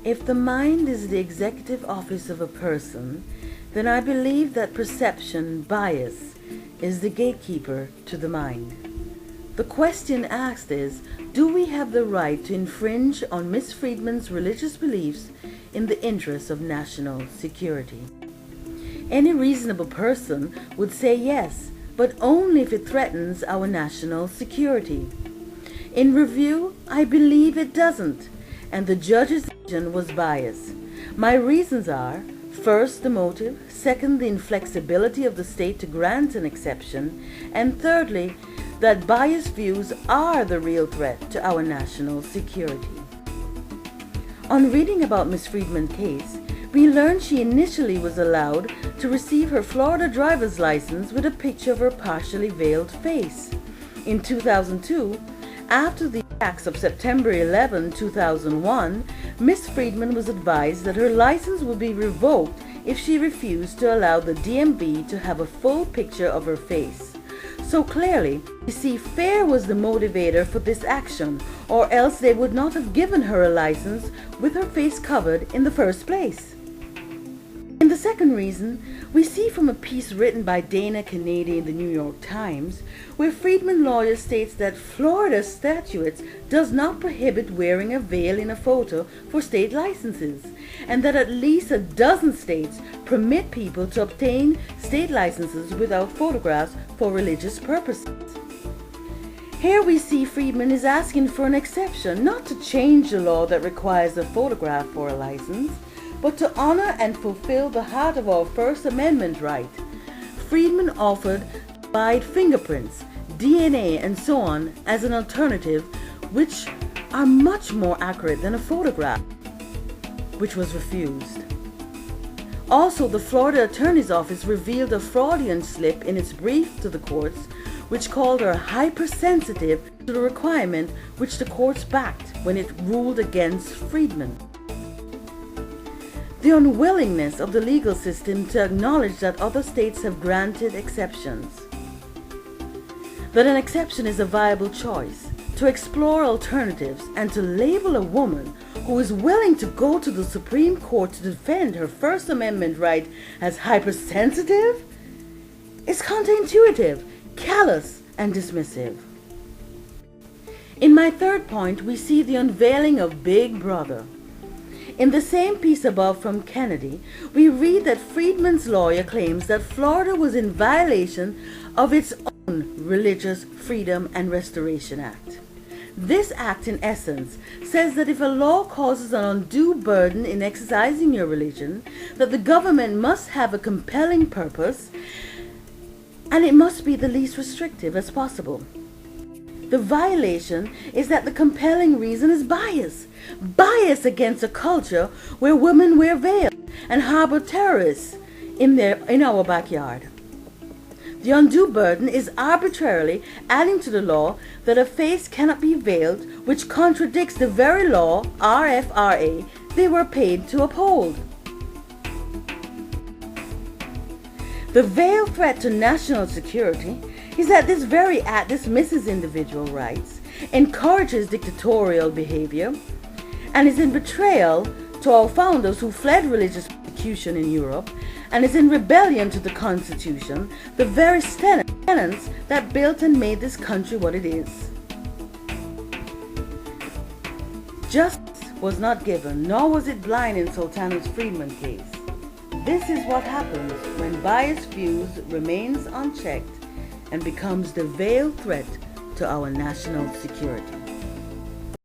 If the mind is the executive office of a person, then I believe that perception bias is the gatekeeper to the mind. The question asked is, do we have the right to infringe on Miss Freeman's religious beliefs in the interest of national security? Any reasonable person would say yes, but only if it threatens our national security. In review, I believe it doesn't, and the judge's decision was biased. My reasons are, first, the motive, second, the inflexibility of the state to grant an exception, and thirdly, that biased views are the real threat to our national security. On reading about Miss Freeman's case, we learned she initially was allowed to receive her Florida driver's license with a picture of her partially veiled face. In 2002, after the attacks of September 11, 2001, Miss Freeman was advised that her license would be revoked if she refused to allow the DMV to have a full picture of her face. So clearly, we see fear was the motivator for this action, or else they would not have given her a license with her face covered in the first place. In the second reason, we see from a piece written by Dana Kennedy in the New York Times, where Freeman lawyer states that Florida statutes does not prohibit wearing a veil in a photo for state licenses, and that at least a dozen states permit people to obtain state licenses without photographs for religious purposes. Here we see Freeman is asking for an exception, not to change the law that requires a photograph for a license, but to honor and fulfill the heart of our First Amendment right. Freeman offered to provide fingerprints, DNA, and so on as an alternative, which are much more accurate than a photograph, which was refused. Also, the Florida Attorney's Office revealed a fraudulent slip in its brief to the courts, which called her hypersensitive to the requirement which the courts backed when it ruled against Freeman. The unwillingness of the legal system to acknowledge that other states have granted exceptions, that an exception is a viable choice, to explore alternatives, and to label a woman who is willing to go to the Supreme Court to defend her First Amendment right as hypersensitive is counterintuitive, callous, and dismissive. In my third point, we see the unveiling of Big Brother. In the same piece above from Kennedy, we read that Freeman's lawyer claims that Florida was in violation of its own Religious Freedom and Restoration Act. This act, in essence, says that if a law causes an undue burden in exercising your religion, that the government must have a compelling purpose, and it must be the least restrictive as possible. The violation is that the compelling reason is bias against a culture where women wear veils and harbor terrorists in our backyard. The undue burden is arbitrarily adding to the law that a face cannot be veiled, which contradicts the very law, RFRA, they were paid to uphold. The veiled threat to national security is that this very act dismisses individual rights, encourages dictatorial behavior, and is in betrayal to our founders who fled religious persecution in Europe, and is in rebellion to the Constitution, the very tenets that built and made this country what it is. Justice was not given, nor was it blind in Sultana's Freeman case. This is what happens when biased views remains unchecked and becomes the veiled threat to our national security.